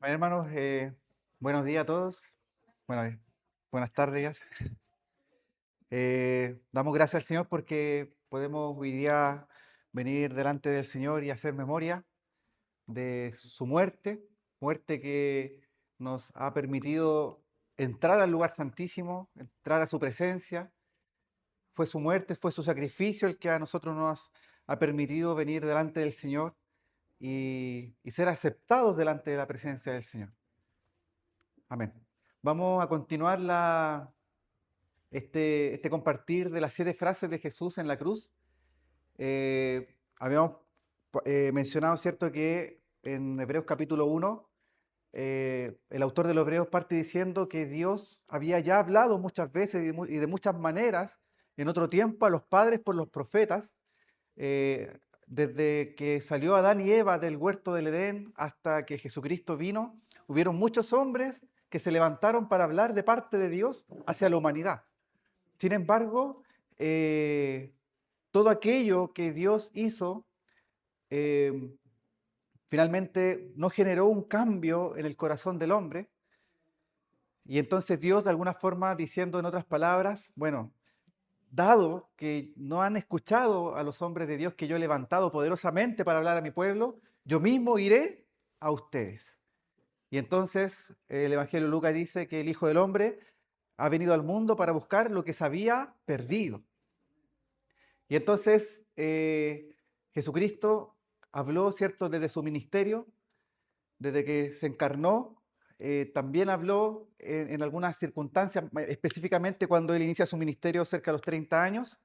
Bueno, hermanos, buenos días a todos. Bueno, buenas tardes. Damos gracias al Señor porque podemos hoy día venir delante del Señor y hacer memoria de su muerte, muerte que nos ha permitido entrar al lugar santísimo, entrar a su presencia. Fue su muerte, fue su sacrificio el que a nosotros nos ha permitido venir delante del Señor y ser aceptados delante de la presencia del Señor. Amén. Vamos a continuar este compartir de las 7 frases de Jesús en la cruz. Habíamos mencionado, ¿cierto?, que en Hebreos capítulo 1, el autor de los Hebreos parte diciendo que Dios había ya hablado muchas veces y de muchas maneras en otro tiempo a los padres por los profetas, desde que salió Adán y Eva del huerto del Edén hasta que Jesucristo vino. Hubieron muchos hombres que se levantaron para hablar de parte de Dios hacia la humanidad. Sin embargo, eh, todo aquello que Dios hizo eh, finalmente no generó un cambio en el corazón del hombre. Y entonces Dios, de alguna forma, diciendo en otras palabras, bueno, dado que no han escuchado a los hombres de Dios que yo he levantado poderosamente para hablar a mi pueblo, yo mismo iré a ustedes. Y entonces el Evangelio de Lucas dice que el Hijo del Hombre ha venido al mundo para buscar lo que se había perdido. Y entonces Jesucristo habló, ¿cierto?, desde su ministerio, desde que se encarnó. También habló en algunas circunstancias, específicamente cuando él inicia su ministerio cerca de los 30 años,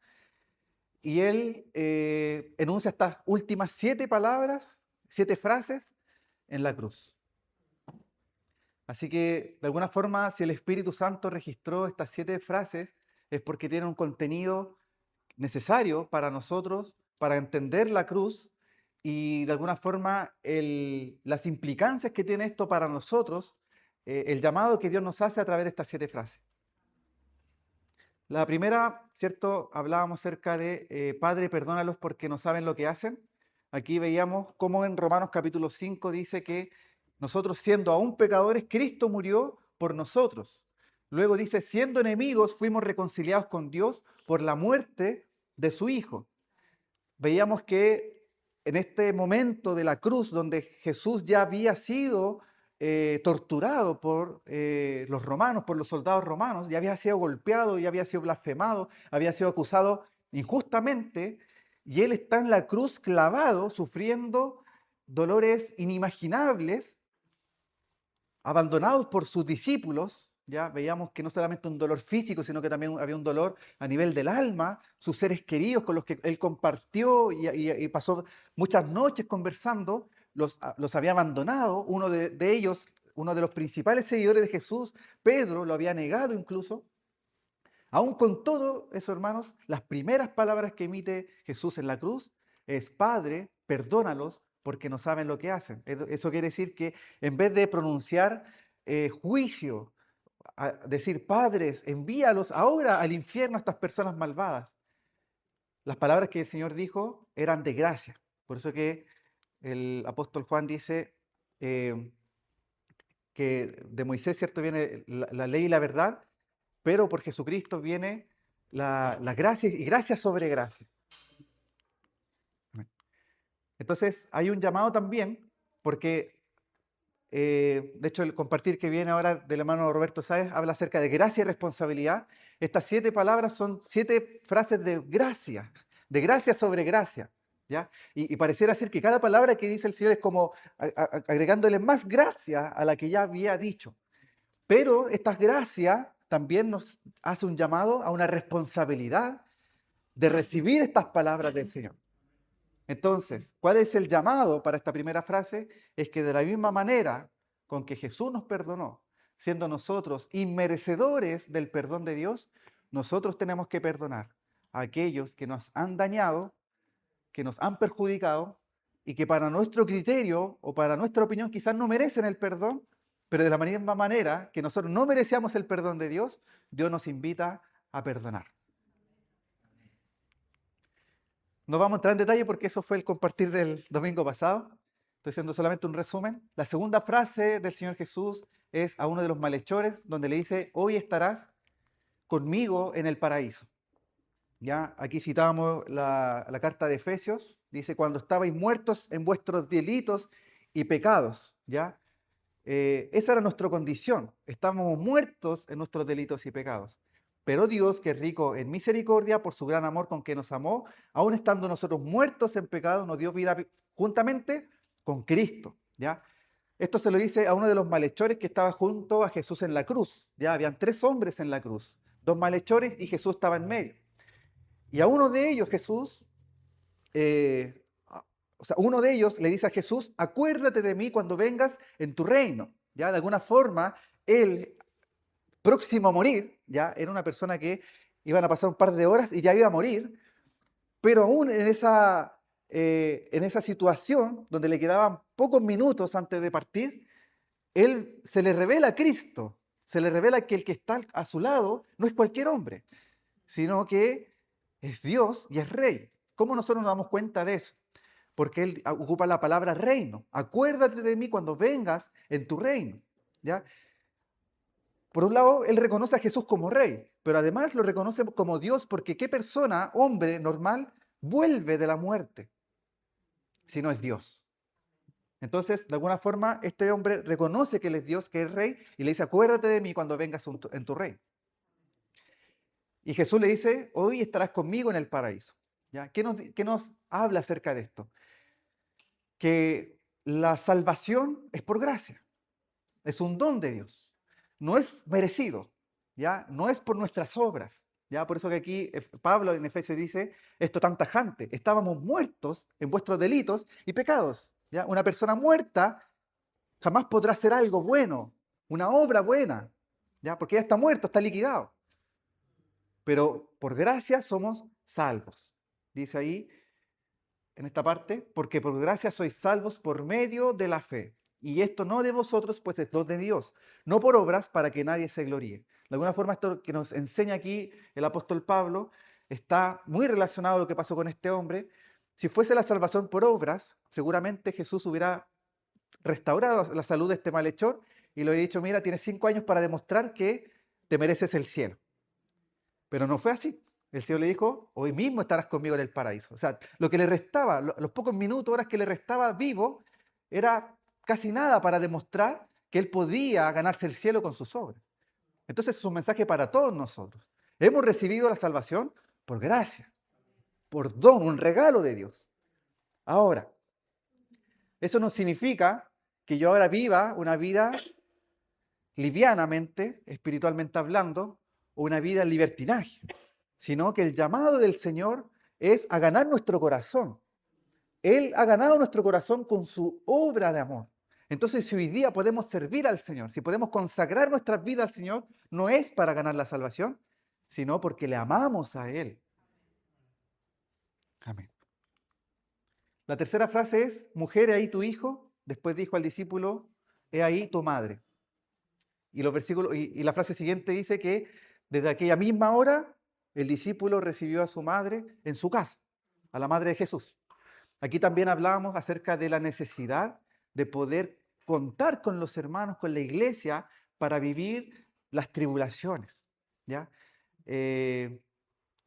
y él enuncia estas últimas 7 palabras, 7 frases en la cruz. Así que, de alguna forma, si el Espíritu Santo registró estas 7 frases, es porque tienen un contenido necesario para nosotros, para entender la cruz y, de alguna forma, las implicancias que tiene esto para nosotros, el llamado que Dios nos hace a través de estas 7 frases. La primera, ¿cierto? Hablábamos acerca de Padre, perdónalos porque no saben lo que hacen. Aquí veíamos cómo en Romanos capítulo 5 dice que nosotros, siendo aún pecadores, Cristo murió por nosotros. Luego dice, siendo enemigos, fuimos reconciliados con Dios por la muerte de su Hijo. Veíamos que en este momento de la cruz, donde Jesús ya había sido torturado por los romanos, por los soldados romanos, ya había sido golpeado, ya había sido blasfemado, había sido acusado injustamente, y él está en la cruz clavado, sufriendo dolores inimaginables, abandonados por sus discípulos. Ya veíamos que no solamente un dolor físico, sino que también había un dolor a nivel del alma, sus seres queridos con los que él compartió y pasó muchas noches conversando, los había abandonado. Uno de ellos, uno de los principales seguidores de Jesús, Pedro, lo había negado incluso. Aún con todo eso, hermanos, las primeras palabras que emite Jesús en la cruz es: Padre, perdónalos porque no saben lo que hacen. Eso quiere decir que en vez de pronunciar juicio, decir: Padres, envíalos ahora al infierno a estas personas malvadas, las palabras que el Señor dijo eran de gracia. Por eso que el apóstol Juan dice eh, que de Moisés, ¿cierto?, viene la ley y la verdad, pero por Jesucristo viene la gracia y gracia sobre gracia. Entonces hay un llamado también, porque de hecho el compartir que viene ahora del hermano Roberto Sáez habla acerca de gracia y responsabilidad. Estas 7 palabras son 7 frases de gracia sobre gracia. ¿Ya? Y pareciera ser que cada palabra que dice el Señor es como agregándole más gracia a la que ya había dicho. Pero esta gracia también nos hace un llamado a una responsabilidad de recibir estas palabras del Señor. Entonces, ¿cuál es el llamado para esta primera frase? Es que de la misma manera con que Jesús nos perdonó, siendo nosotros inmerecedores del perdón de Dios, nosotros tenemos que perdonar a aquellos que nos han dañado, que nos han perjudicado y que para nuestro criterio o para nuestra opinión quizás no merecen el perdón, pero de la misma manera que nosotros no merecíamos el perdón de Dios, Dios nos invita a perdonar. No vamos a entrar en detalle porque eso fue el compartir del domingo pasado, estoy haciendo solamente un resumen. La segunda frase del Señor Jesús es a uno de los malhechores, donde le dice, hoy estarás conmigo en el paraíso. ¿Ya? Aquí citábamos la carta de Efesios, dice, cuando estabais muertos en vuestros delitos y pecados, ¿ya? Esa era nuestra condición, estábamos muertos en nuestros delitos y pecados. Pero Dios, que es rico en misericordia, por su gran amor con que nos amó, aun estando nosotros muertos en pecado, nos dio vida juntamente con Cristo, ¿ya? Esto se lo dice a uno de los malhechores que estaba junto a Jesús en la cruz, ¿ya? Habían 3 hombres en la cruz, 2 malhechores y Jesús estaba en medio. Y a uno de ellos Jesús, uno de ellos le dice a Jesús, acuérdate de mí cuando vengas en tu reino. ¿Ya? De alguna forma, él, próximo a morir, ya era una persona que iban a pasar un par de horas y ya iba a morir, pero aún en esa situación donde le quedaban pocos minutos antes de partir, él se le revela a Cristo, se le revela que el que está a su lado no es cualquier hombre, sino que es Dios y es rey. ¿Cómo nosotros nos damos cuenta de eso? Porque él ocupa la palabra reino. Acuérdate de mí cuando vengas en tu reino. ¿Ya? Por un lado, él reconoce a Jesús como rey, pero además lo reconoce como Dios, porque ¿qué persona, hombre normal, vuelve de la muerte si no es Dios? Entonces, de alguna forma, este hombre reconoce que él es Dios, que es rey, y le dice, acuérdate de mí cuando vengas en tu reino. Y Jesús le dice, hoy estarás conmigo en el paraíso. ¿Ya? ¿Qué nos habla acerca de esto? Que la salvación es por gracia, es un don de Dios, no es merecido, ¿ya? No es por nuestras obras. ¿Ya? Por eso que aquí Pablo en Efesios dice esto tan tajante, estábamos muertos en vuestros delitos y pecados. ¿Ya? Una persona muerta jamás podrá hacer algo bueno, una obra buena, ¿ya? Porque ya está muerto, está liquidado. Pero por gracia somos salvos. Dice ahí, en esta parte, porque por gracia sois salvos por medio de la fe. Y esto no de vosotros, pues es don de Dios, no por obras para que nadie se gloríe. De alguna forma, esto que nos enseña aquí el apóstol Pablo está muy relacionado a lo que pasó con este hombre. Si fuese la salvación por obras, seguramente Jesús hubiera restaurado la salud de este malhechor y le hubiera dicho, mira, tienes 5 años para demostrar que te mereces el cielo. Pero no fue así. El Señor le dijo, hoy mismo estarás conmigo en el paraíso. O sea, lo que le restaba, los pocos minutos, horas que le restaba vivo, era casi nada para demostrar que él podía ganarse el cielo con sus obras. Entonces es un mensaje para todos nosotros. Hemos recibido la salvación por gracia, por don, un regalo de Dios. Ahora, eso no significa que yo ahora viva una vida livianamente, espiritualmente hablando, o una vida en libertinaje, sino que el llamado del Señor es a ganar nuestro corazón. Él ha ganado nuestro corazón con su obra de amor. Entonces, si hoy día podemos servir al Señor, si podemos consagrar nuestras vidas al Señor, no es para ganar la salvación, sino porque le amamos a Él. Amén. La tercera frase es, mujer, he ahí tu hijo. Después dijo al discípulo, he ahí tu madre. Y la frase siguiente dice que desde aquella misma hora el discípulo recibió a su madre en su casa, a la madre de Jesús. Aquí también hablábamos acerca de la necesidad de poder contar con los hermanos, con la iglesia, para vivir las tribulaciones. ¿Ya? Es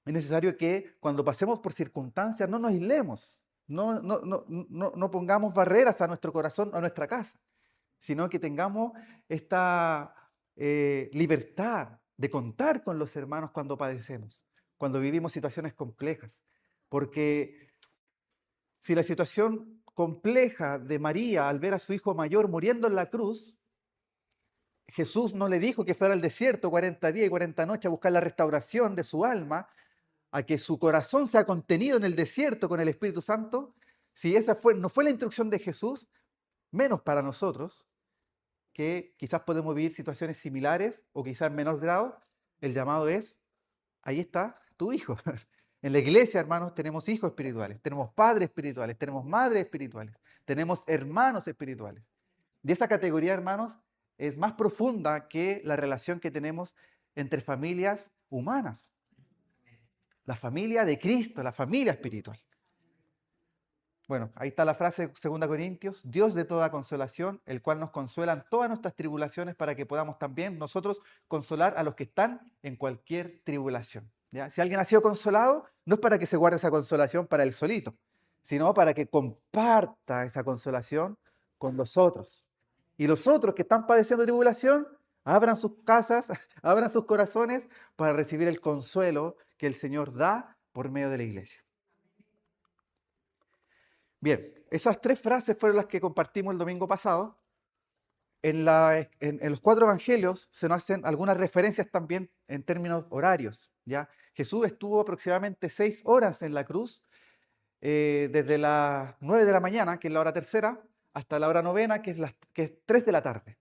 necesario que cuando pasemos por circunstancias no nos aislemos, no pongamos barreras a nuestro corazón, a nuestra casa, sino que tengamos esta libertad de contar con los hermanos cuando padecemos, cuando vivimos situaciones complejas. Porque si la situación compleja de María al ver a su hijo mayor muriendo en la cruz, Jesús no le dijo que fuera al desierto 40 días y 40 noches a buscar la restauración de su alma, a que su corazón sea contenido en el desierto con el Espíritu Santo. Si esa no fue la instrucción de Jesús, menos para nosotros, que quizás podemos vivir situaciones similares o quizás en menor grado, el llamado es, ahí está tu hijo. En la iglesia, hermanos, tenemos hijos espirituales, tenemos padres espirituales, tenemos madres espirituales, tenemos hermanos espirituales. Y esa categoría, hermanos, es más profunda que la relación que tenemos entre familias humanas. La familia de Cristo, la familia espiritual. Bueno, ahí está la frase de 2 Corintios, Dios de toda consolación, el cual nos consuela en todas nuestras tribulaciones para que podamos también nosotros consolar a los que están en cualquier tribulación. ¿Ya? Si alguien ha sido consolado, no es para que se guarde esa consolación para él solito, sino para que comparta esa consolación con los otros. Y los otros que están padeciendo tribulación, abran sus casas, abran sus corazones para recibir el consuelo que el Señor da por medio de la iglesia. Bien, esas 3 frases fueron las que compartimos el domingo pasado. En los 4 evangelios se nos hacen algunas referencias también en términos horarios. ¿Ya? Jesús estuvo aproximadamente 6 horas en la cruz, desde las 9 de la mañana, que es la hora tercera, hasta la hora novena, que es 3 de la tarde.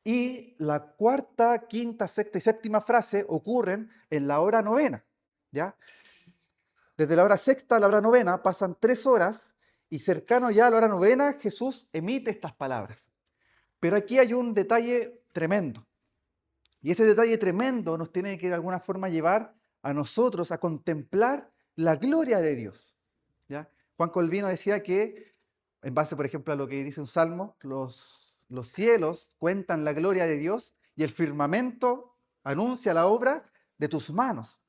Y la cuarta, quinta, sexta y séptima frase ocurren en la hora novena. ¿Ya? Desde la hora sexta a la hora novena pasan 3 horas y cercano ya a la hora novena Jesús emite estas palabras. Pero aquí hay un detalle tremendo. Y ese detalle tremendo nos tiene que de alguna forma llevar a nosotros a contemplar la gloria de Dios. ¿Ya? Juan Calvino decía que, en base por ejemplo a lo que dice un salmo, los cielos cuentan la gloria de Dios y el firmamento anuncia la obra de tus manos.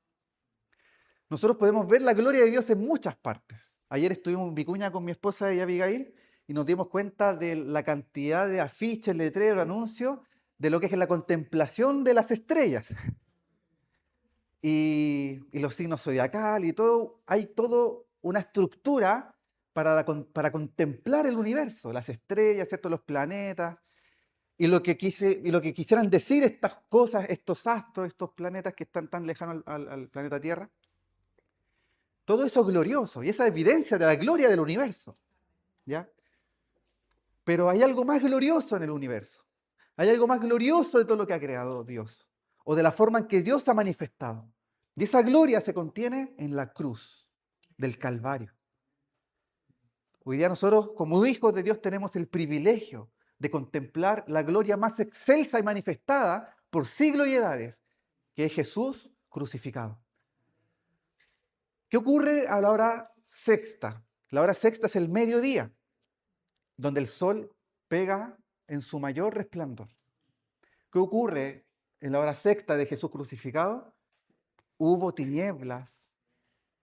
Nosotros podemos ver la gloria de Dios en muchas partes. Ayer estuvimos en Vicuña con mi esposa y Abigail y nos dimos cuenta de la cantidad de afiches, letreros, anuncios de lo que es la contemplación de las estrellas. Y los signos zodiacales y todo, hay todo una estructura para contemplar el universo, las estrellas, ¿cierto? Los planetas. Y lo que quisieran decir estas cosas, estos astros, estos planetas que están tan lejanos al planeta Tierra. Todo eso es glorioso y esa evidencia de la gloria del universo. ¿Ya? Pero hay algo más glorioso en el universo. Hay algo más glorioso de todo lo que ha creado Dios. O de la forma en que Dios se ha manifestado. Y esa gloria se contiene en la cruz del Calvario. Hoy día nosotros, como hijos de Dios, tenemos el privilegio de contemplar la gloria más excelsa y manifestada por siglos y edades, que es Jesús crucificado. ¿Qué ocurre a la hora sexta? La hora sexta es el mediodía, donde el sol pega en su mayor resplandor. ¿Qué ocurre en la hora sexta de Jesús crucificado? Hubo tinieblas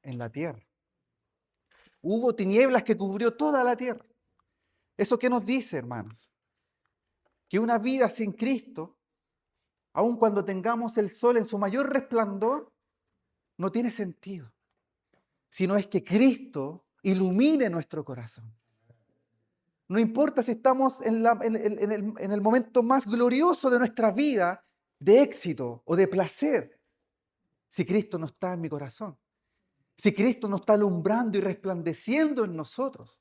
en la tierra. Hubo tinieblas que cubrió toda la tierra. ¿Eso qué nos dice, hermanos? Que una vida sin Cristo, aun cuando tengamos el sol en su mayor resplandor, no tiene sentido. Sino es que Cristo ilumine nuestro corazón. No importa si estamos en el momento más glorioso de nuestra vida, de éxito o de placer, si Cristo no está en mi corazón, si Cristo no está alumbrando y resplandeciendo en nosotros.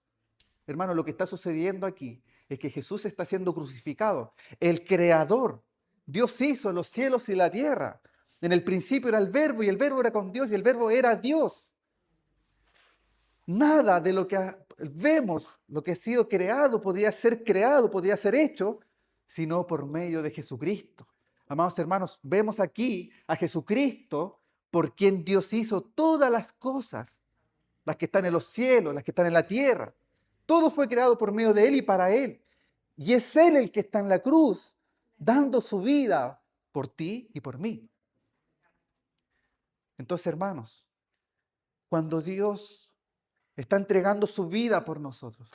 Hermano, lo que está sucediendo aquí es que Jesús está siendo crucificado. El Creador, Dios hizo los cielos y la tierra. En el principio era el Verbo y el Verbo era con Dios y el Verbo era Dios. Nada de lo que vemos, lo que ha sido creado, podría ser hecho, sino por medio de Jesucristo. Amados hermanos, vemos aquí a Jesucristo por quien Dios hizo todas las cosas, las que están en los cielos, las que están en la tierra. Todo fue creado por medio de Él y para Él. Y es Él el que está en la cruz, dando su vida por ti y por mí. Entonces, hermanos, cuando Dios está entregando su vida por nosotros,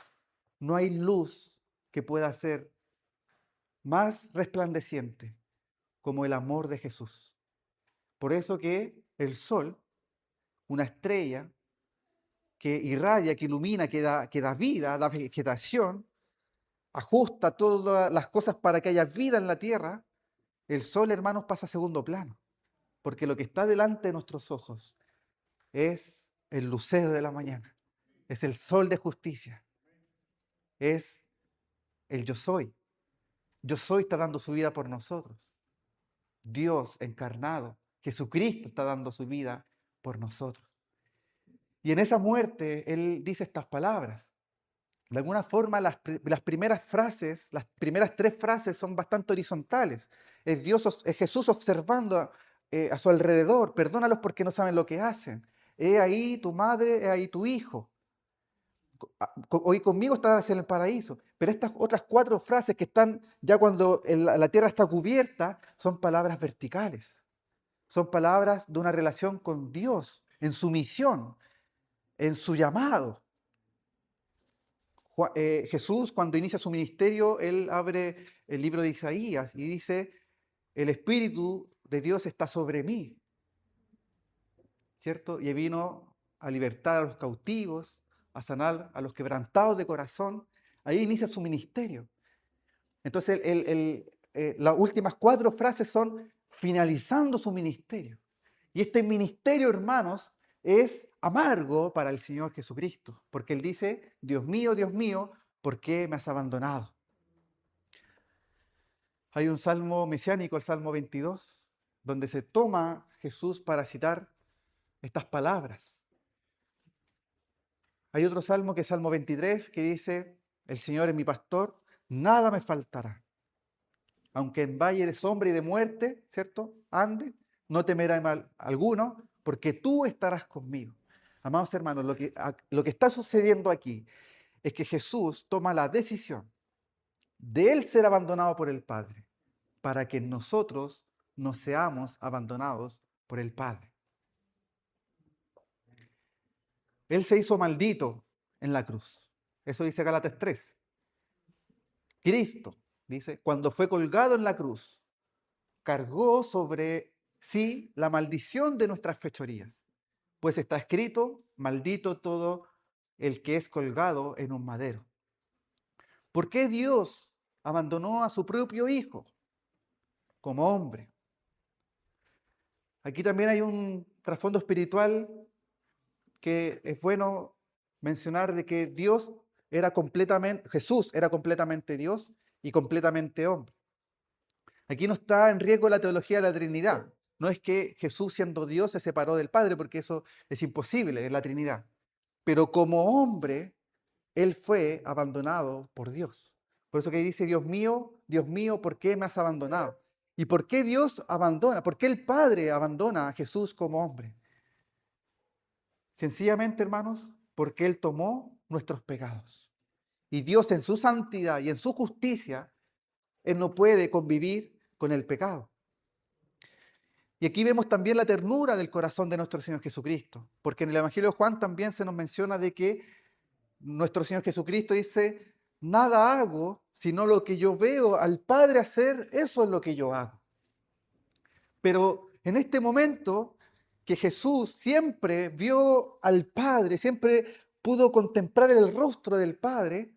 no hay luz que pueda ser más resplandeciente como el amor de Jesús. Por eso que el sol, una estrella que irradia, que ilumina, que da vida, da vegetación, ajusta todas las cosas para que haya vida en la tierra, el sol, hermanos, pasa a segundo plano. Porque lo que está delante de nuestros ojos es el lucero de la mañana, es el sol de justicia, es el yo soy. Yo soy está dando su vida por nosotros. Dios encarnado, Jesucristo está dando su vida por nosotros. Y en esa muerte Él dice estas palabras. De alguna forma las primeras frases, las primeras 3 frases son bastante horizontales. Es Jesús observando a su alrededor. Perdónalos porque no saben lo que hacen. He ahí tu madre, he ahí tu hijo. Hoy conmigo estarás en el paraíso. Pero estas otras 4 frases que están ya cuando la tierra está cubierta, son palabras verticales. Son palabras de una relación con Dios, en su misión, en su llamado. Jesús, cuando inicia su ministerio, él abre el libro de Isaías y dice, el Espíritu de Dios está sobre mí, ¿cierto? Y vino a libertar a los cautivos, a sanar a los quebrantados de corazón. Ahí inicia su ministerio. Entonces, las últimas 4 frases son finalizando su ministerio. Y este ministerio, hermanos, es amargo para el Señor Jesucristo, porque Él dice, Dios mío, ¿por qué me has abandonado? Hay un salmo mesiánico, el Salmo 22, donde se toma Jesús para citar estas palabras. Hay otro salmo que es Salmo 23, que dice, el Señor es mi pastor, nada me faltará. Aunque en valle de sombra y de muerte, ¿cierto? Ande, no temerá mal alguno, porque tú estarás conmigo. Amados hermanos, lo que está sucediendo aquí es que Jesús toma la decisión de Él ser abandonado por el Padre, para que nosotros no seamos abandonados por el Padre. Él se hizo maldito en la cruz. Eso dice Gálatas 3. Cristo, dice, cuando fue colgado en la cruz, cargó sobre sí la maldición de nuestras fechorías. Pues está escrito, maldito todo el que es colgado en un madero. ¿Por qué Dios abandonó a su propio Hijo como hombre? Aquí también hay un trasfondo espiritual que es bueno mencionar de que Jesús era completamente Dios y completamente hombre. Aquí no está en riesgo la teología de la Trinidad. No es que Jesús siendo Dios se separó del Padre, porque eso es imposible en la Trinidad. Pero como hombre, Él fue abandonado por Dios. Por eso que dice, Dios mío, ¿por qué me has abandonado? ¿Y por qué Dios abandona? ¿Por qué el Padre abandona a Jesús como hombre? Sencillamente, hermanos, porque Él tomó nuestros pecados. Y Dios en su santidad y en su justicia, Él no puede convivir con el pecado. Y aquí vemos también la ternura del corazón de nuestro Señor Jesucristo, porque en el Evangelio de Juan también se nos menciona de que nuestro Señor Jesucristo dice, nada hago, sino lo que yo veo al Padre hacer, eso es lo que yo hago. Pero en este momento que Jesús siempre vio al Padre, siempre pudo contemplar el rostro del Padre,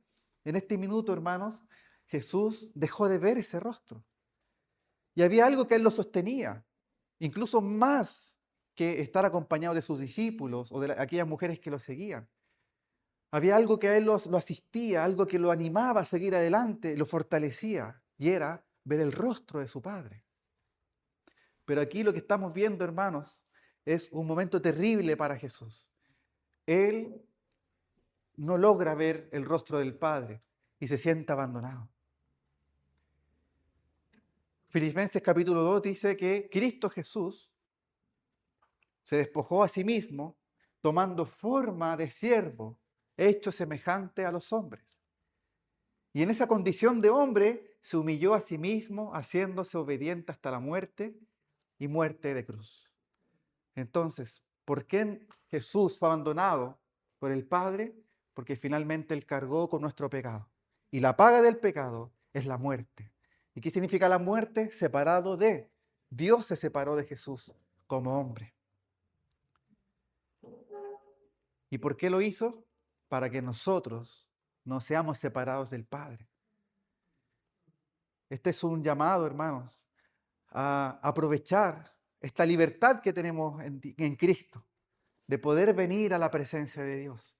en este minuto, hermanos, Jesús dejó de ver ese rostro. Y había algo que él lo sostenía, incluso más que estar acompañado de sus discípulos o de aquellas mujeres que lo seguían. Había algo que a él lo asistía, algo que lo animaba a seguir adelante, lo fortalecía, y era ver el rostro de su Padre. Pero aquí lo que estamos viendo, hermanos, es un momento terrible para Jesús. Él no logra ver el rostro del Padre y se siente abandonado. Filipenses capítulo 2 dice que Cristo Jesús se despojó a sí mismo, tomando forma de siervo, hecho semejante a los hombres. Y en esa condición de hombre se humilló a sí mismo, haciéndose obediente hasta la muerte y muerte de cruz. Entonces, ¿por qué Jesús fue abandonado por el Padre? Porque finalmente Él cargó con nuestro pecado. Y la paga del pecado es la muerte. ¿Y qué significa la muerte? Separado de. Dios se separó de Jesús como hombre. ¿Y por qué lo hizo? Para que nosotros no seamos separados del Padre. Este es un llamado, hermanos, a aprovechar esta libertad que tenemos en Cristo, de poder venir a la presencia de Dios,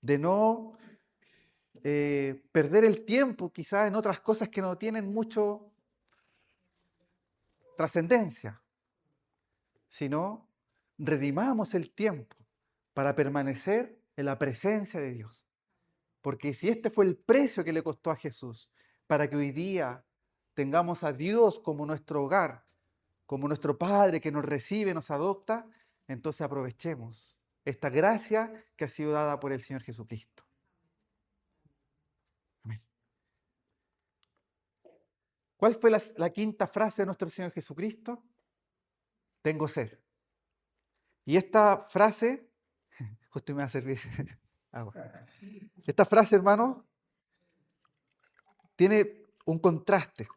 de no perder el tiempo quizás en otras cosas que no tienen mucho trascendencia, sino redimamos el tiempo para permanecer en la presencia de Dios. Porque si este fue el precio que le costó a Jesús, para que hoy día tengamos a Dios como nuestro hogar, como nuestro Padre que nos recibe, nos adopta, entonces aprovechemos esta gracia que ha sido dada por el Señor Jesucristo. ¿Cuál fue la quinta frase de nuestro Señor Jesucristo? Tengo sed. Y esta frase, justo me va a servir agua. Esta frase, hermano, tiene un contraste.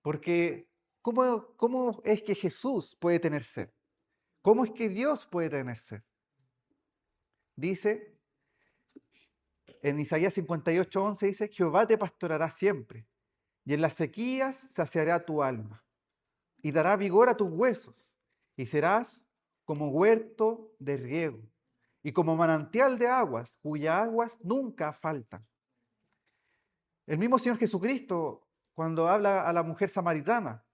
Porque, ¿cómo es que Jesús puede tener sed? ¿Cómo es que Dios puede tener sed? Dice, en Isaías 58:11 dice, Jehová te pastorará siempre, y en las sequías saciará tu alma, y dará vigor a tus huesos, y serás como huerto de riego, y como manantial de aguas, cuyas aguas nunca faltan. El mismo Señor Jesucristo, cuando habla a la mujer samaritana,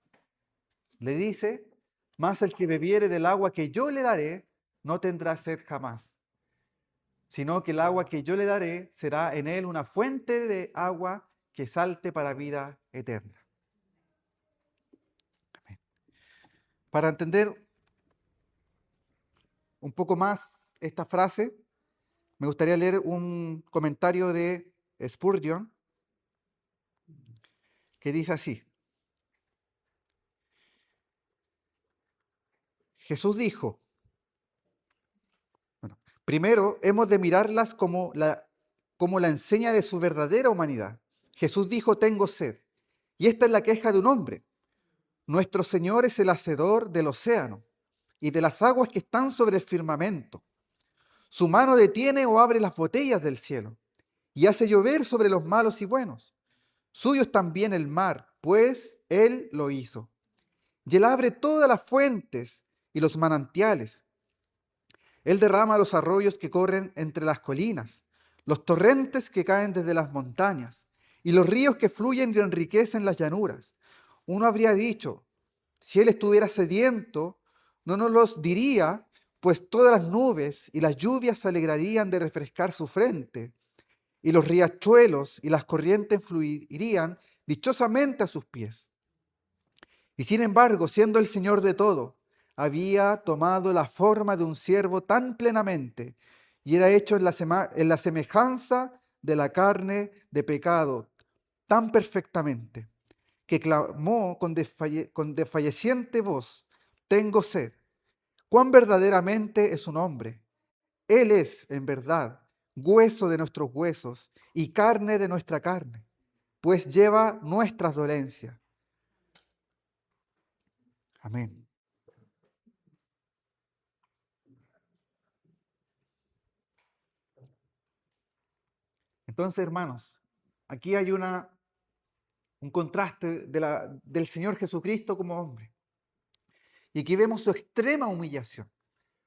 le dice, mas el que bebiere del agua que yo le daré, no tendrá sed jamás, sino que el agua que yo le daré será en él una fuente de agua que salte para vida eterna. Amén. Para entender un poco más esta frase, me gustaría leer un comentario de Spurgeon que dice así. Jesús dijo, primero hemos de mirarlas como la enseña de su verdadera humanidad. Jesús dijo, tengo sed. Y esta es la queja de un hombre. Nuestro Señor es el hacedor del océano y de las aguas que están sobre el firmamento. Su mano detiene o abre las botellas del cielo y hace llover sobre los malos y buenos. Suyo es también el mar, pues Él lo hizo. Y Él abre todas las fuentes y los manantiales. Él derrama los arroyos que corren entre las colinas, los torrentes que caen desde las montañas y los ríos que fluyen y enriquecen las llanuras. Uno habría dicho, si Él estuviera sediento, no nos los diría, pues todas las nubes y las lluvias se alegrarían de refrescar su frente, y los riachuelos y las corrientes fluirían dichosamente a sus pies. Y sin embargo, siendo el Señor de todo, había tomado la forma de un siervo tan plenamente, y era hecho en la semejanza de la carne de pecado tan perfectamente, que clamó con desfalleciente voz, tengo sed. Cuán verdaderamente es un hombre. Él es, en verdad, hueso de nuestros huesos y carne de nuestra carne, pues lleva nuestras dolencias. Amén. Entonces, hermanos, aquí hay un contraste del Señor Jesucristo como hombre. Y aquí vemos su extrema humillación,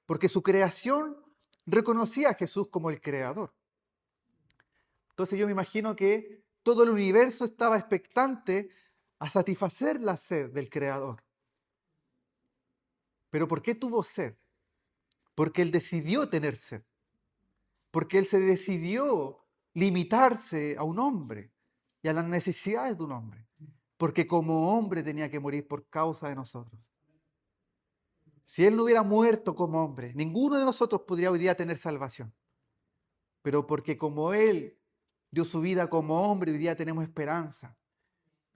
porque su creación reconocía a Jesús como el creador. Entonces yo me imagino que todo el universo estaba expectante a satisfacer la sed del creador. ¿Pero por qué tuvo sed? Porque Él decidió tener sed. Porque Él se decidió limitarse a un hombre y a las necesidades de un hombre. Porque como hombre tenía que morir por causa de nosotros. Si Él no hubiera muerto como hombre, ninguno de nosotros podría hoy día tener salvación. Pero porque como Él dio su vida como hombre, hoy día tenemos esperanza.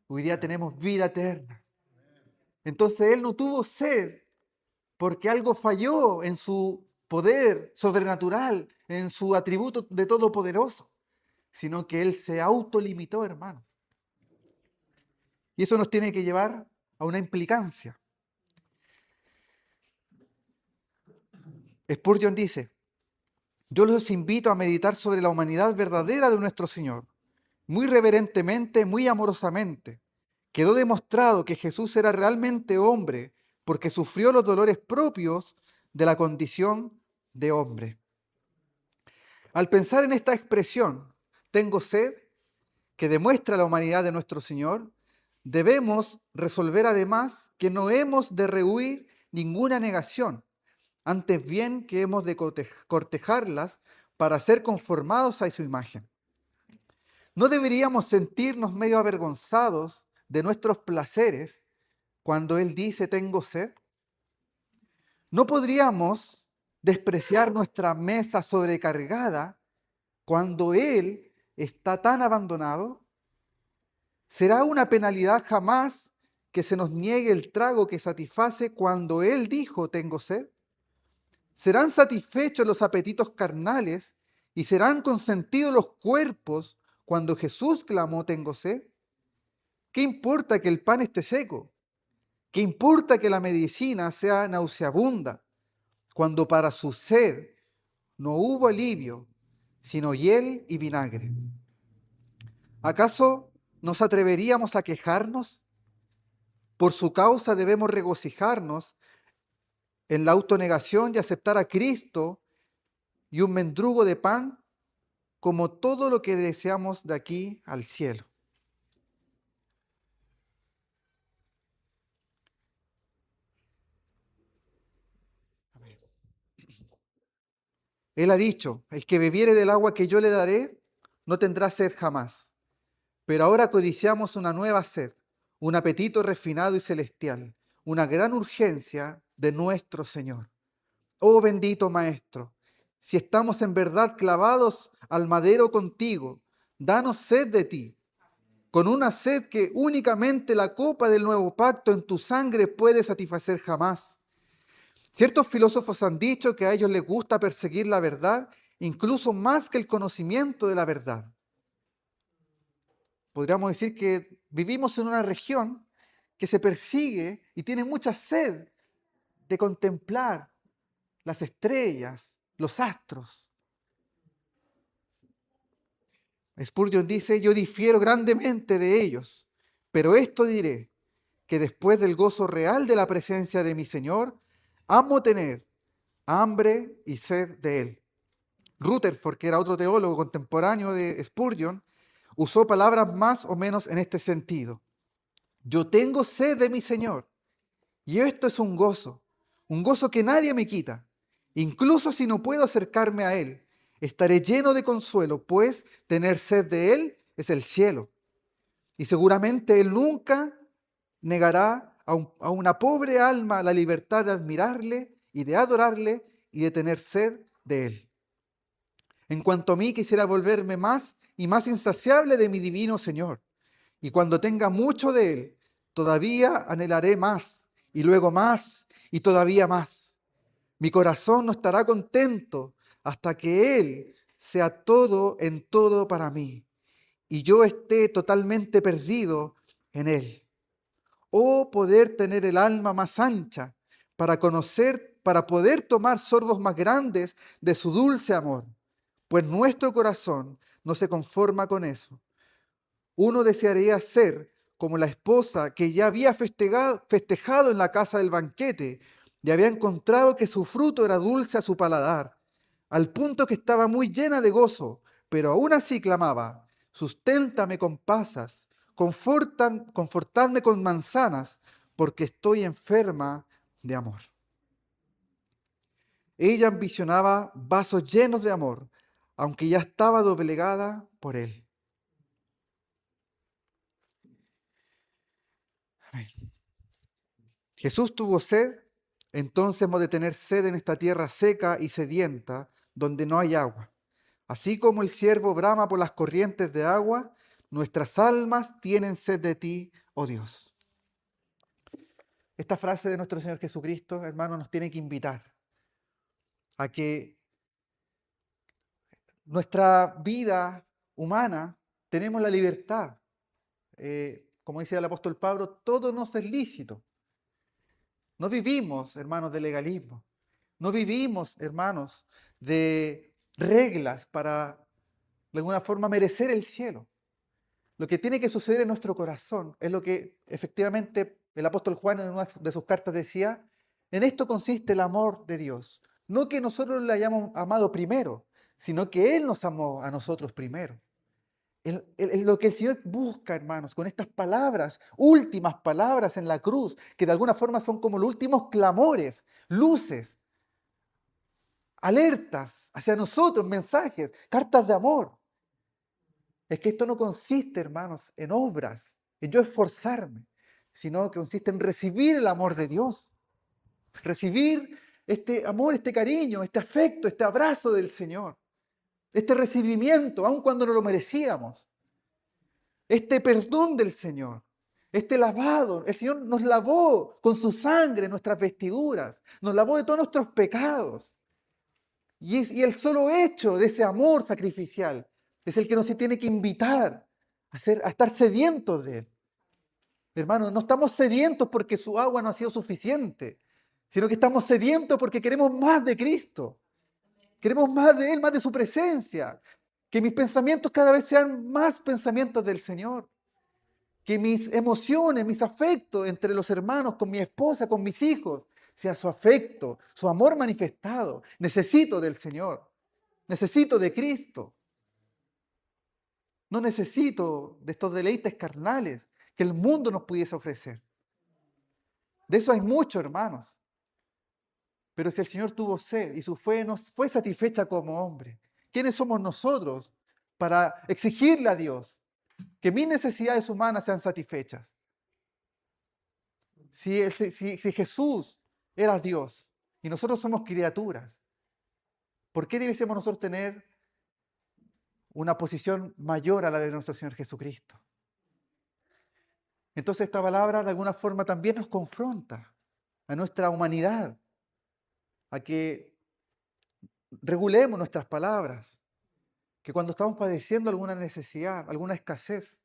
Hoy día tenemos vida eterna. Entonces Él no tuvo sed porque algo falló en su poder sobrenatural, en su atributo de todopoderoso, sino que Él se autolimitó, hermano. Y eso nos tiene que llevar a una implicancia. Spurgeon dice, yo los invito a meditar sobre la humanidad verdadera de nuestro Señor, muy reverentemente, muy amorosamente. Quedó demostrado que Jesús era realmente hombre porque sufrió los dolores propios de la condición de hombre. Al pensar en esta expresión, tengo sed, que demuestra la humanidad de nuestro Señor, debemos resolver además que no hemos de rehuir ninguna negación, antes bien que hemos de cortejarlas para ser conformados a su imagen. ¿No deberíamos sentirnos medio avergonzados de nuestros placeres cuando Él dice tengo sed? ¿No podríamos despreciar nuestra mesa sobrecargada cuando Él está tan abandonado? ¿Será una penalidad jamás que se nos niegue el trago que satisface cuando Él dijo, tengo sed? ¿Serán satisfechos los apetitos carnales y serán consentidos los cuerpos cuando Jesús clamó, tengo sed? ¿Qué importa que el pan esté seco? ¿Qué importa que la medicina sea nauseabunda cuando para su sed no hubo alivio, sino hiel y vinagre? ¿Acaso nos atreveríamos a quejarnos? Por su causa debemos regocijarnos en la autonegación y aceptar a Cristo y un mendrugo de pan como todo lo que deseamos de aquí al cielo. Amén. Él ha dicho, el que bebiere del agua que yo le daré, no tendrá sed jamás. Pero ahora codiciamos una nueva sed, un apetito refinado y celestial, una gran urgencia de nuestro Señor. Oh bendito Maestro, si estamos en verdad clavados al madero contigo, danos sed de ti, con una sed que únicamente la copa del nuevo pacto en tu sangre puede satisfacer jamás. Ciertos filósofos han dicho que a ellos les gusta perseguir la verdad, incluso más que el conocimiento de la verdad. Podríamos decir que vivimos en una región que se persigue y tiene mucha sed de contemplar las estrellas, los astros. Spurgeon dice, yo difiero grandemente de ellos, pero esto diré, que después del gozo real de la presencia de mi Señor, amo tener hambre y sed de Él. Rutherford, que era otro teólogo contemporáneo de Spurgeon, usó palabras más o menos en este sentido. Yo tengo sed de mi Señor, y esto es un gozo que nadie me quita. Incluso si no puedo acercarme a Él, estaré lleno de consuelo, pues tener sed de Él es el cielo. Y seguramente Él nunca negará a una pobre alma la libertad de admirarle y de adorarle y de tener sed de Él. En cuanto a mí, quisiera volverme más y más insaciable de mi divino Señor. Y cuando tenga mucho de Él, todavía anhelaré más, y luego más, y todavía más. Mi corazón no estará contento hasta que Él sea todo en todo para mí, y yo esté totalmente perdido en Él. Oh, poder tener el alma más ancha para conocer, para poder tomar sorbos más grandes de su dulce amor, pues nuestro corazón no se conforma con eso. Uno desearía ser como la esposa que ya había festejado en la casa del banquete y había encontrado que su fruto era dulce a su paladar, al punto que estaba muy llena de gozo, pero aún así clamaba, susténtame con pasas, confortadme con manzanas, porque estoy enferma de amor. Ella ambicionaba vasos llenos de amor, aunque ya estaba doblegada por él. Amén. Jesús tuvo sed, entonces hemos de tener sed en esta tierra seca y sedienta, donde no hay agua. Así como el ciervo brama por las corrientes de agua, nuestras almas tienen sed de ti, oh Dios. Esta frase de nuestro Señor Jesucristo, hermano, nos tiene que invitar a que nuestra vida humana tenemos la libertad. Como dice el apóstol Pablo, todo nos es lícito. No vivimos, hermanos, de legalismo. No vivimos, hermanos, de reglas para, de alguna forma, merecer el cielo. Lo que tiene que suceder en nuestro corazón es lo que efectivamente el apóstol Juan en una de sus cartas decía, en esto consiste el amor de Dios. No que nosotros le hayamos amado primero, sino que Él nos amó a nosotros primero. Lo que el Señor busca, hermanos, con estas palabras, últimas palabras en la cruz, que de alguna forma son como los últimos clamores, luces, alertas hacia nosotros, mensajes, cartas de amor. Es que esto no consiste, hermanos, en obras, en yo esforzarme, sino que consiste en recibir el amor de Dios, recibir este amor, este cariño, este afecto, este abrazo del Señor, este recibimiento, aun cuando no lo merecíamos. este perdón del Señor, este lavado. El Señor nos lavó con su sangre nuestras vestiduras, nos lavó de todos nuestros pecados. Y el solo hecho de ese amor sacrificial es el que nos tiene que invitar a estar sedientos de Él. Hermanos, no estamos sedientos porque su agua no ha sido suficiente, sino que estamos sedientos porque queremos más de Cristo. Queremos más de Él, más de su presencia. Que mis pensamientos cada vez sean más pensamientos del Señor. Que mis emociones, mis afectos entre los hermanos, con mi esposa, con mis hijos, sea su afecto, su amor manifestado. Necesito del Señor. Necesito de Cristo. No necesito de estos deleites carnales que el mundo nos pudiese ofrecer. De eso hay mucho, hermanos. Pero si el Señor tuvo sed y su fe no fue satisfecha como hombre, ¿quiénes somos nosotros para exigirle a Dios que mis necesidades humanas sean satisfechas? Si Jesús era Dios y nosotros somos criaturas, ¿por qué debiésemos nosotros tener una posición mayor a la de nuestro Señor Jesucristo? Entonces esta palabra de alguna forma también nos confronta a nuestra humanidad, a que regulemos nuestras palabras, que cuando estamos padeciendo alguna necesidad, alguna escasez,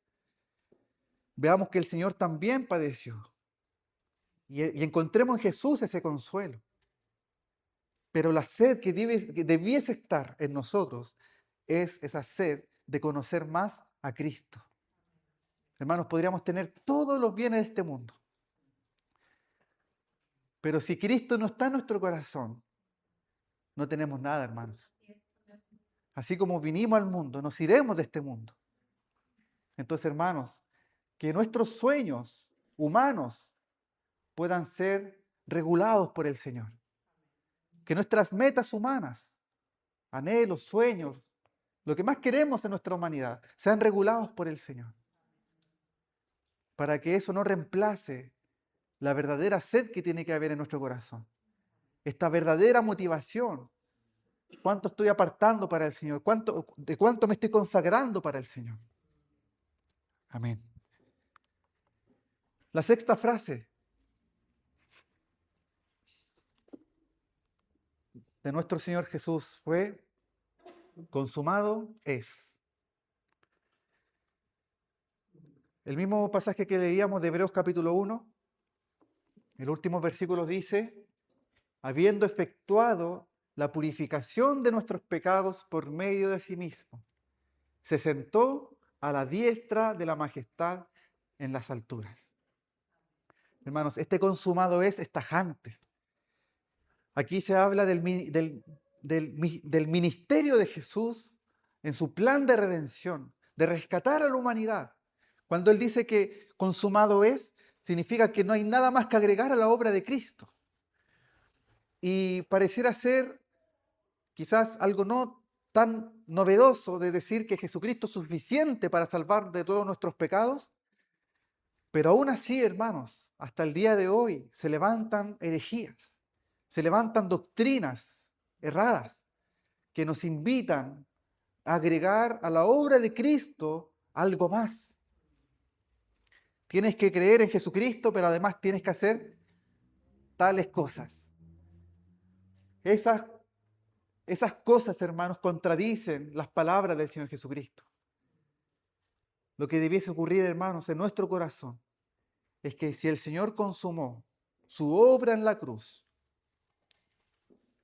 veamos que el Señor también padeció y encontremos en Jesús ese consuelo. Pero la sed que debiese estar en nosotros es esa sed de conocer más a Cristo. Hermanos, podríamos tener todos los bienes de este mundo, pero si Cristo no está en nuestro corazón, no tenemos nada, hermanos. Así como vinimos al mundo, nos iremos de este mundo. Entonces, hermanos, que nuestros sueños humanos puedan ser regulados por el Señor. Que nuestras metas humanas, anhelos, sueños, lo que más queremos en nuestra humanidad, sean regulados por el Señor. Para que eso no reemplace la verdadera sed que tiene que haber en nuestro corazón. Esta verdadera motivación. ¿Cuánto estoy apartando para el Señor? ¿De cuánto me estoy consagrando para el Señor? Amén. La sexta frase de nuestro Señor Jesús fue: consumado es. El mismo pasaje que leíamos de Hebreos capítulo 1, el último versículo dice: habiendo efectuado la purificación de nuestros pecados por medio de sí mismo, se sentó a la diestra de la majestad en las alturas. Hermanos, este consumado es tajante. Aquí se habla del ministerio de Jesús en su plan de redención, de rescatar a la humanidad. Cuando Él dice que consumado es, significa que no hay nada más que agregar a la obra de Cristo. Y pareciera ser quizás algo no tan novedoso de decir que Jesucristo es suficiente para salvar de todos nuestros pecados, pero aún así, hermanos, hasta el día de hoy se levantan herejías, se levantan doctrinas erradas que nos invitan a agregar a la obra de Cristo algo más. Tienes que creer en Jesucristo, pero además tienes que hacer tales cosas. Esas cosas, hermanos, contradicen las palabras del Señor Jesucristo. Lo que debiese ocurrir, hermanos, en nuestro corazón es que si el Señor consumó su obra en la cruz,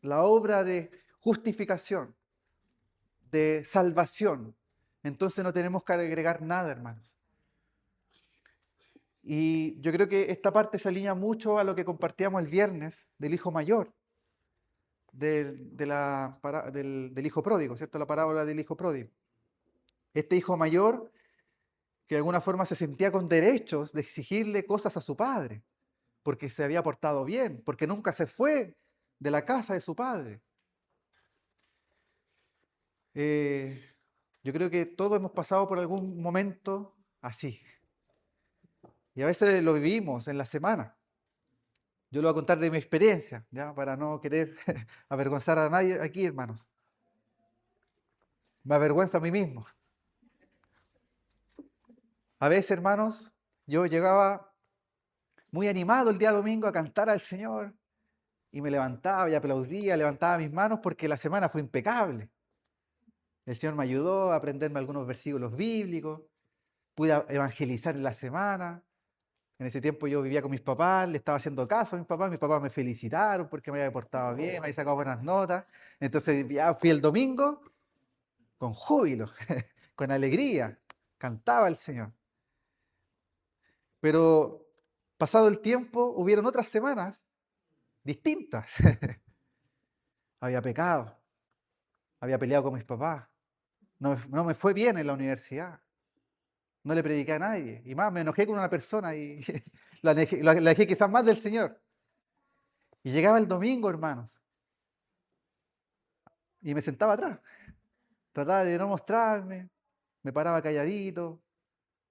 la obra de justificación, de salvación, entonces no tenemos que agregar nada, hermanos. Y yo creo que esta parte se alinea mucho a lo que compartíamos el viernes del hijo mayor, del hijo pródigo, ¿cierto? La parábola del hijo pródigo. Este hijo mayor que de alguna forma se sentía con derechos de exigirle cosas a su padre, porque se había portado bien, porque nunca se fue de la casa de su padre. Yo creo que todos hemos pasado por algún momento así. Y a veces lo vivimos en la semana. Yo lo voy a contar de mi experiencia, ¿ya? Para no querer avergonzar a nadie aquí, hermanos. Me avergüenza a mí mismo. A veces, hermanos, yo llegaba muy animado el día domingo a cantar al Señor y me levantaba y aplaudía, levantaba mis manos porque la semana fue impecable. El Señor me ayudó a aprenderme algunos versículos bíblicos, pude evangelizar en la semana. En ese tiempo yo vivía con mis papás, le estaba haciendo caso a mis papás me felicitaron porque me había portado bien, me había sacado buenas notas. Entonces ya fui el domingo con júbilo, con alegría, cantaba al Señor. Pero pasado el tiempo, hubieron otras semanas distintas. Había pecado, había peleado con mis papás, no me fue bien en la universidad, no le prediqué a nadie, y más, me enojé con una persona y la alejé quizás más del Señor. Y llegaba el domingo, hermanos, y me sentaba atrás, trataba de no mostrarme, me paraba calladito,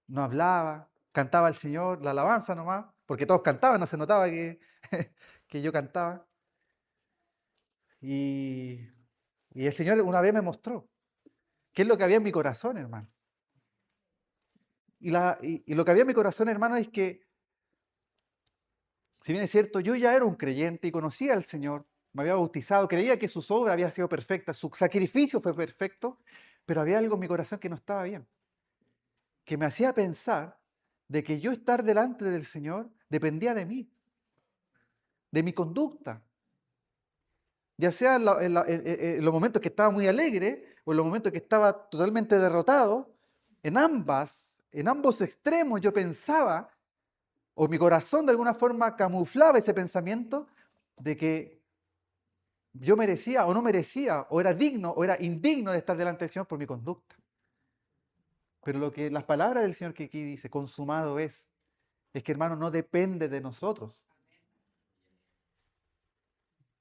no hablaba, cantaba al Señor, la alabanza nomás, porque todos cantaban, no se notaba que, que yo cantaba. Y, y el Señor una vez me mostró qué es lo que había en mi corazón, hermano. Y lo que había en mi corazón, hermano, es que, si bien es cierto, yo ya era un creyente y conocía al Señor, me había bautizado, creía que su obra había sido perfecta, su sacrificio fue perfecto, pero había algo en mi corazón que no estaba bien, que me hacía pensar de que yo estar delante del Señor dependía de mí, de mi conducta, ya sea en los momentos que estaba muy alegre o en los momentos que estaba totalmente derrotado, en ambos extremos yo pensaba, o mi corazón de alguna forma camuflaba ese pensamiento de que yo merecía o no merecía, o era digno o era indigno de estar delante del Señor por mi conducta. Pero lo que las palabras del Señor que aquí dice, consumado es que, hermano, no depende de nosotros.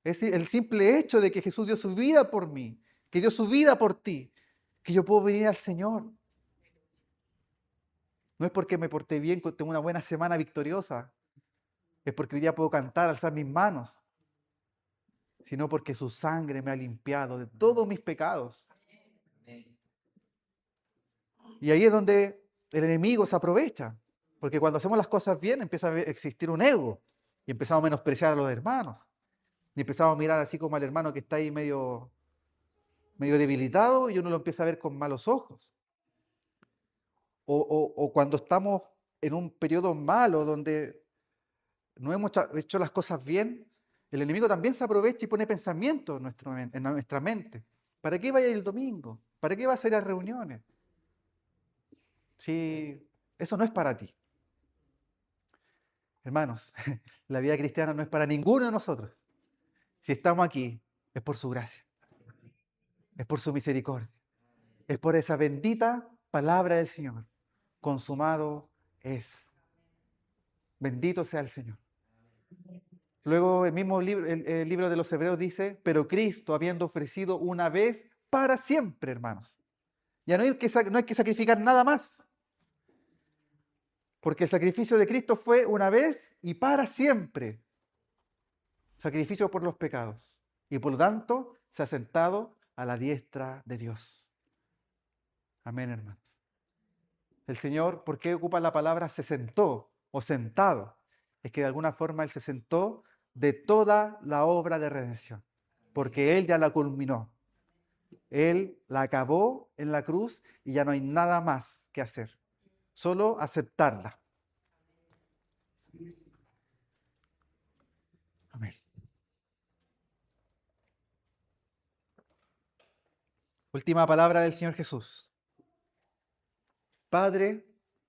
Es el simple hecho de que Jesús dio su vida por mí, que dio su vida por ti, que yo puedo venir al Señor. No es porque me porté bien, que tengo una buena semana victoriosa, es porque hoy día puedo cantar, alzar mis manos, sino porque su sangre me ha limpiado de todos mis pecados. Y ahí es donde el enemigo se aprovecha, porque cuando hacemos las cosas bien empieza a existir un ego y empezamos a menospreciar a los hermanos. Y empezamos a mirar así como al hermano que está ahí medio debilitado y uno lo empieza a ver con malos ojos. O cuando estamos en un periodo malo donde no hemos hecho las cosas bien, el enemigo también se aprovecha y pone pensamientos en nuestra mente. ¿Para qué vaya el domingo? ¿Para qué vas a ir a reuniones? Si eso no es para ti. Hermanos, la vida cristiana no es para ninguno de nosotros. Si estamos aquí, es por su gracia, es por su misericordia, es por esa bendita palabra del Señor. Consumado es. Bendito sea el Señor. Luego el mismo libro, el libro de los Hebreos dice, pero Cristo habiendo ofrecido una vez para siempre, hermanos. Ya no hay que sacrificar nada más, porque el sacrificio de Cristo fue una vez y para siempre. Sacrificio por los pecados. Y por lo tanto se ha sentado a la diestra de Dios. Amén, hermanos. El Señor, ¿por qué ocupa la palabra se sentó o sentado? Es que de alguna forma Él se sentó de toda la obra de redención, porque Él ya la culminó. Él la acabó en la cruz y ya no hay nada más que hacer, solo aceptarla. Amén. Última palabra del Señor Jesús. Padre,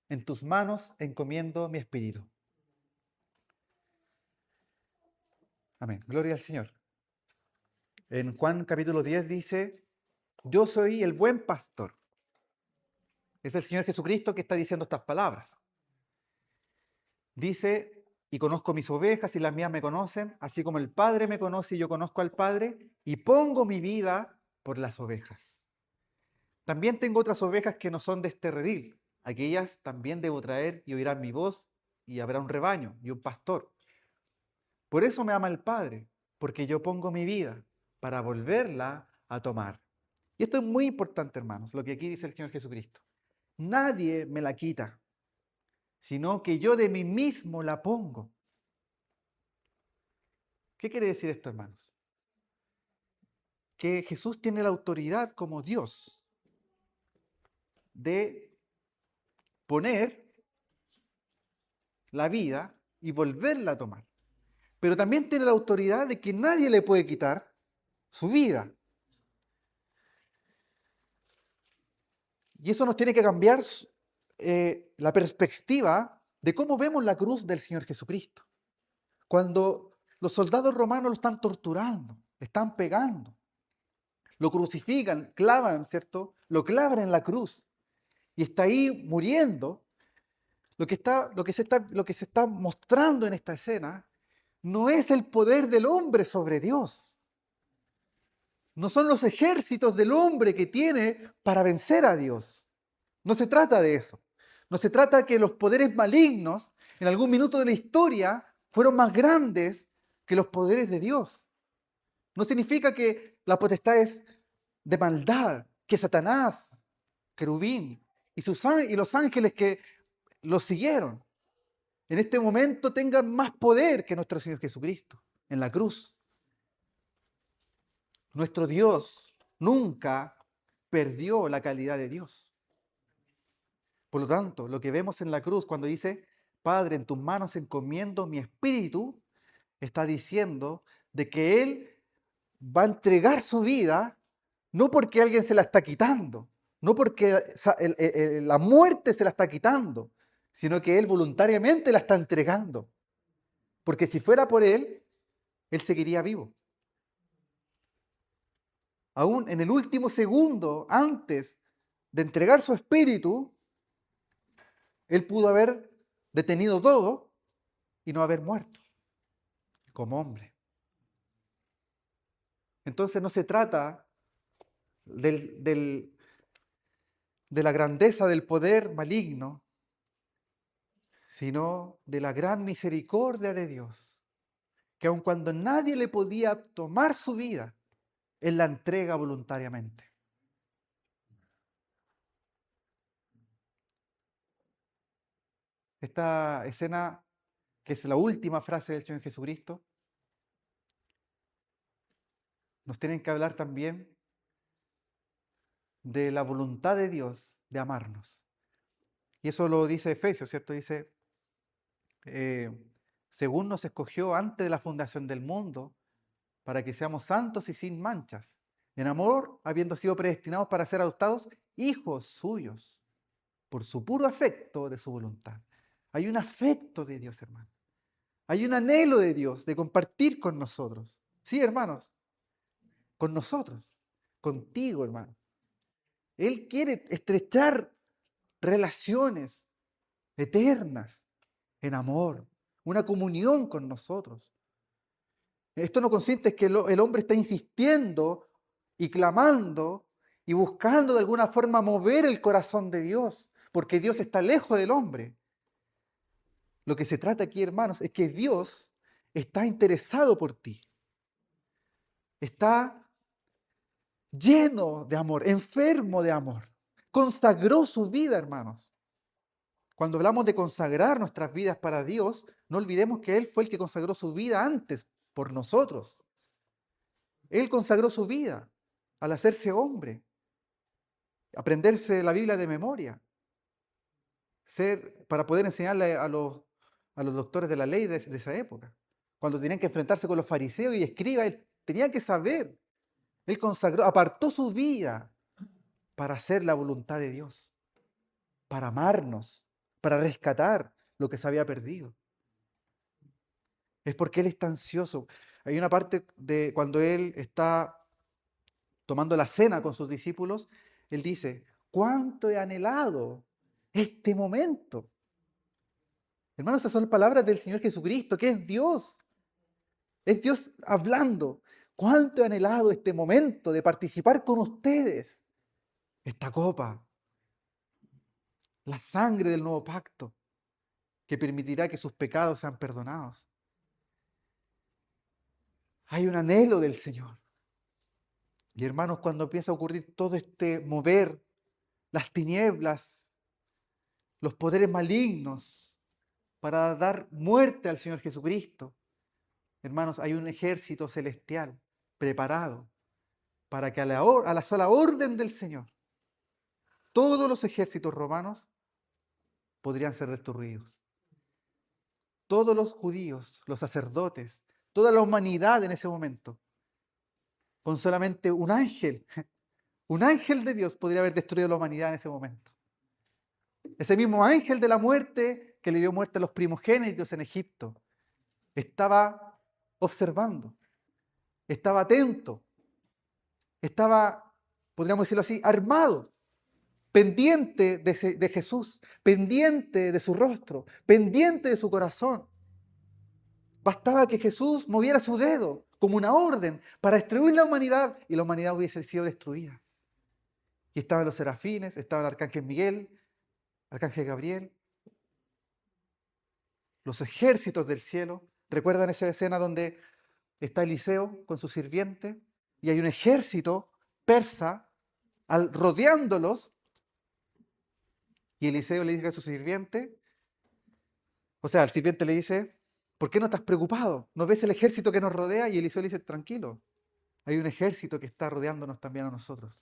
en tus manos encomiendo mi espíritu. Amén. Gloria al Señor. En Juan capítulo 10 dice, yo soy el buen pastor. Es el Señor Jesucristo que está diciendo estas palabras. Dice, y conozco mis ovejas y las mías me conocen, así como el Padre me conoce y yo conozco al Padre, y pongo mi vida por las ovejas. También tengo otras ovejas que no son de este redil. Aquellas también debo traer y oirán mi voz, y habrá un rebaño y un pastor. Por eso me ama el Padre, porque yo pongo mi vida para volverla a tomar. Y esto es muy importante, hermanos, lo que aquí dice el Señor Jesucristo. Nadie me la quita, sino que yo de mí mismo la pongo. ¿Qué quiere decir esto, hermanos? Que Jesús tiene la autoridad como Dios de poner la vida y volverla a tomar. Pero también tiene la autoridad de que nadie le puede quitar su vida. Y eso nos tiene que cambiar la perspectiva de cómo vemos la cruz del Señor Jesucristo. Cuando los soldados romanos lo están torturando, le están pegando, lo crucifican, clavan, ¿cierto? Lo clavan en la cruz y está ahí muriendo. Lo que se está mostrando en esta escena no es el poder del hombre sobre Dios. No son los ejércitos del hombre que tiene para vencer a Dios. No se trata de eso. No se trata de que los poderes malignos en algún minuto de la historia fueron más grandes que los poderes de Dios. No significa que la potestad es de maldad, que Satanás, querubín y los ángeles que los siguieron en este momento tengan más poder que nuestro Señor Jesucristo en la cruz. Nuestro Dios nunca perdió la calidad de Dios. Por lo tanto, lo que vemos en la cruz cuando dice, Padre, en tus manos encomiendo mi espíritu, está diciendo de que Él va a entregar su vida no porque alguien se la está quitando, no porque la muerte se la está quitando, sino que Él voluntariamente la está entregando. Porque si fuera por Él, Él seguiría vivo. Aún en el último segundo, antes de entregar su espíritu, Él pudo haber detenido todo y no haber muerto como hombre. Entonces no se trata de la grandeza del poder maligno, sino de la gran misericordia de Dios, que aun cuando nadie le podía tomar su vida, Él la entrega voluntariamente. Esta escena, que es la última frase del Señor Jesucristo, nos tiene que hablar también de la voluntad de Dios de amarnos. Y eso lo dice Efesios, ¿cierto? Dice, según nos escogió antes de la fundación del mundo, para que seamos santos y sin manchas, en amor, habiendo sido predestinados para ser adoptados hijos suyos, por su puro afecto de su voluntad. Hay un afecto de Dios, hermano. Hay un anhelo de Dios de compartir con nosotros. Sí, hermanos, con nosotros, contigo, hermano. Él quiere estrechar relaciones eternas en amor, una comunión con nosotros. Esto no consiste en que el hombre está insistiendo y clamando y buscando de alguna forma mover el corazón de Dios, porque Dios está lejos del hombre. Lo que se trata aquí, hermanos, es que Dios está interesado por ti. Está lleno de amor, enfermo de amor. Consagró su vida, hermanos. Cuando hablamos de consagrar nuestras vidas para Dios, no olvidemos que Él fue el que consagró su vida antes por nosotros. Él consagró su vida al hacerse hombre, aprenderse la Biblia de memoria, para poder enseñarle a los doctores de la ley de esa época. Cuando tenían que enfrentarse con los fariseos y escribas, Él tenía que saber. Él consagró, apartó su vida para hacer la voluntad de Dios, para amarnos, para rescatar lo que se había perdido. Es porque Él está ansioso. Hay una parte de cuando Él está tomando la cena con sus discípulos, Él dice, ¿cuánto he anhelado este momento? Hermanos, esas son palabras del Señor Jesucristo, que es Dios. Es Dios hablando. ¿Cuánto he anhelado este momento de participar con ustedes? Esta copa, la sangre del nuevo pacto, que permitirá que sus pecados sean perdonados. Hay un anhelo del Señor. Y hermanos, cuando empieza a ocurrir todo este mover, las tinieblas, los poderes malignos, para dar muerte al Señor Jesucristo. Hermanos, hay un ejército celestial preparado para que a la sola orden del Señor, todos los ejércitos romanos podrían ser destruidos. Todos los judíos, los sacerdotes, toda la humanidad en ese momento, con solamente un ángel de Dios podría haber destruido la humanidad en ese momento. Ese mismo ángel de la muerte que le dio muerte a los primogénitos en Egipto, estaba observando, estaba atento, estaba, podríamos decirlo así, armado, pendiente de Jesús, pendiente de su rostro, pendiente de su corazón. Bastaba que Jesús moviera su dedo como una orden para destruir la humanidad y la humanidad hubiese sido destruida. Y estaban los serafines, estaba el arcángel Miguel, arcángel Gabriel, los ejércitos del cielo. ¿Recuerdan esa escena donde está Eliseo con su sirviente y hay un ejército persa rodeándolos? Y Eliseo le dice a su sirviente, o sea, el sirviente le dice, ¿por qué no estás preocupado? ¿No ves el ejército que nos rodea? Y Eliseo le dice, tranquilo, hay un ejército que está rodeándonos también a nosotros.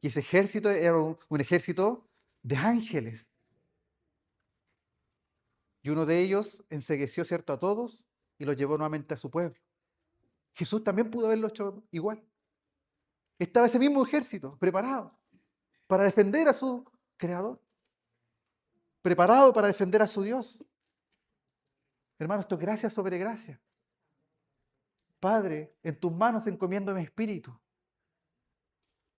Y ese ejército era un ejército de ángeles. Y uno de ellos encegueció, ¿cierto?, a todos y los llevó nuevamente a su pueblo. Jesús también pudo haberlo hecho igual. Estaba ese mismo ejército preparado para defender a su Creador, preparado para defender a su Dios. Hermano, esto es gracia sobre gracia. Padre, en tus manos encomiendo mi espíritu.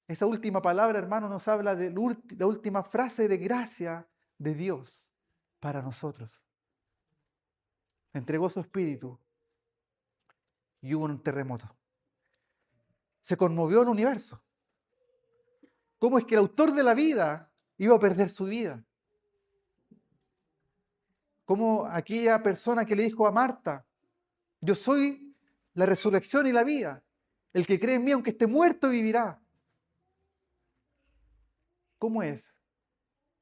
Esa última palabra, hermano, nos habla de la última frase de gracia de Dios para nosotros. Entregó su espíritu y hubo un terremoto. Se conmovió el universo. ¿Cómo es que el autor de la vida iba a perder su vida? Como aquella persona que le dijo a Marta, yo soy la resurrección y la vida. El que cree en mí, aunque esté muerto, vivirá. ¿Cómo es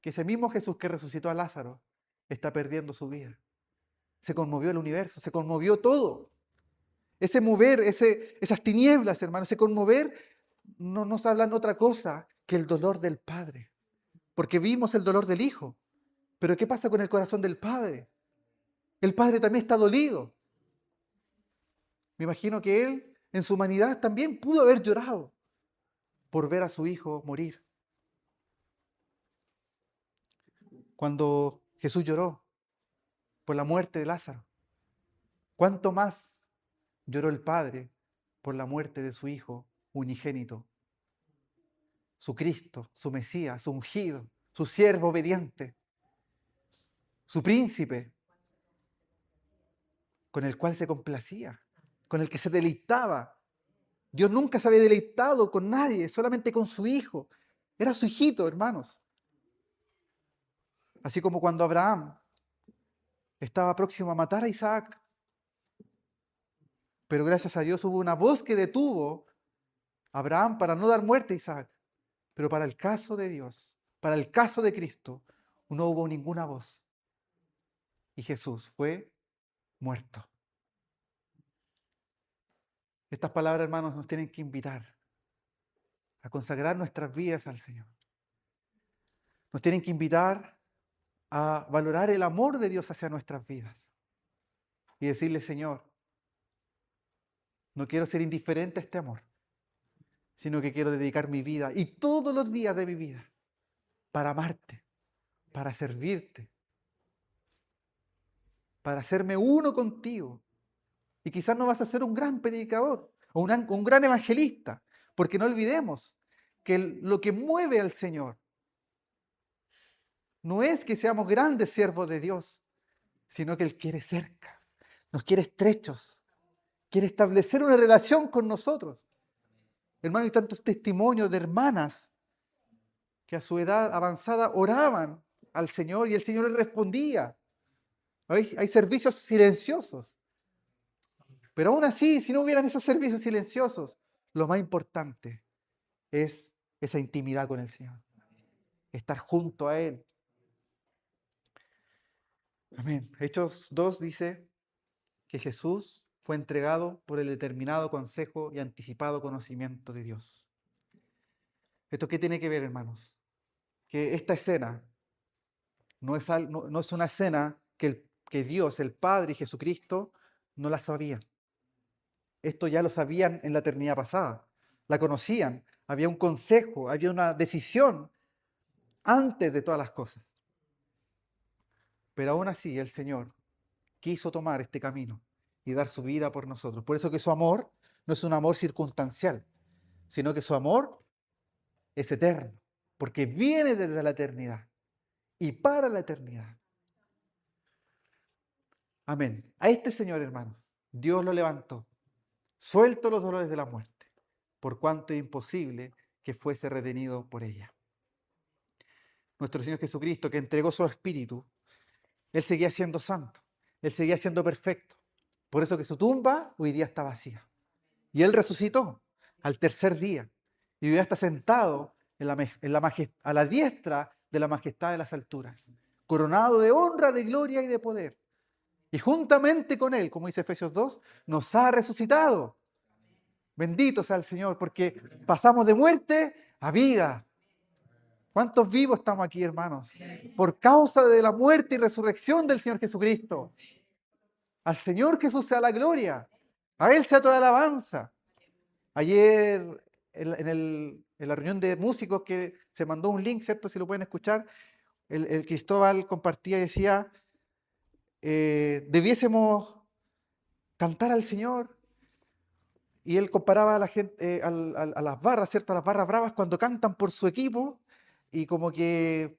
que ese mismo Jesús que resucitó a Lázaro está perdiendo su vida? Se conmovió el universo, se conmovió todo. Ese mover, esas tinieblas, hermano, ese conmover, no nos hablan otra cosa que el dolor del Padre. Porque vimos el dolor del Hijo. Pero ¿qué pasa con el corazón del Padre? El Padre también está dolido. Me imagino que Él, en su humanidad, también pudo haber llorado por ver a su Hijo morir. Cuando Jesús lloró por la muerte de Lázaro, ¿cuánto más lloró el Padre por la muerte de su Hijo unigénito? Su Cristo, su Mesías, su ungido, su siervo obediente, su príncipe, con el cual se complacía, con el que se deleitaba. Dios nunca se había deleitado con nadie, solamente con su Hijo. Era su hijito, hermanos. Así como cuando Abraham estaba próximo a matar a Isaac, pero gracias a Dios hubo una voz que detuvo a Abraham para no dar muerte a Isaac. Pero para el caso de Dios, para el caso de Cristo, no hubo ninguna voz. Y Jesús fue muerto. Estas palabras, hermanos, nos tienen que invitar a consagrar nuestras vidas al Señor. Nos tienen que invitar a valorar el amor de Dios hacia nuestras vidas. Y decirle, Señor, no quiero ser indiferente a este amor, sino que quiero dedicar mi vida y todos los días de mi vida para amarte, para servirte, para hacerme uno contigo. Y quizás no vas a ser un gran predicador o un gran evangelista, porque no olvidemos que lo que mueve al Señor no es que seamos grandes siervos de Dios, sino que Él quiere cerca, nos quiere estrechos, quiere establecer una relación con nosotros. Hermano, hay tantos testimonios de hermanas que a su edad avanzada oraban al Señor y el Señor les respondía. Hay servicios silenciosos. Pero aún así, si no hubieran esos servicios silenciosos, lo más importante es esa intimidad con el Señor. Estar junto a Él. Amén. Hechos 2 dice que Jesús fue entregado por el determinado consejo y anticipado conocimiento de Dios. ¿Esto qué tiene que ver, hermanos? Que esta escena no es una escena que Dios, el Padre y Jesucristo no la sabían. Esto ya lo sabían en la eternidad pasada. La conocían. Había un consejo, había una decisión antes de todas las cosas. Pero aún así el Señor quiso tomar este camino y dar su vida por nosotros. Por eso que su amor no es un amor circunstancial, sino que su amor es eterno, porque viene desde la eternidad y para la eternidad. Amén. A este Señor, hermanos, Dios lo levantó, suelto los dolores de la muerte, por cuanto es imposible que fuese retenido por ella. Nuestro Señor Jesucristo, que entregó su Espíritu, Él seguía siendo santo, Él seguía siendo perfecto. Por eso que su tumba hoy día está vacía. Y Él resucitó al tercer día. Y hoy día está sentado a la diestra de la majestad de las alturas, coronado de honra, de gloria y de poder. Y juntamente con Él, como dice Efesios 2, nos ha resucitado. Bendito sea el Señor, porque pasamos de muerte a vida. ¿Cuántos vivos estamos aquí, hermanos? Por causa de la muerte y resurrección del Señor Jesucristo. Al Señor Jesús sea la gloria. A Él sea toda alabanza. Ayer, en la reunión de músicos que se mandó un link, ¿cierto? Si lo pueden escuchar, el Cristóbal compartía y decía, debiésemos cantar al Señor. Y él comparaba a la gente, a las barras, ¿cierto? A las barras bravas cuando cantan por su equipo y como que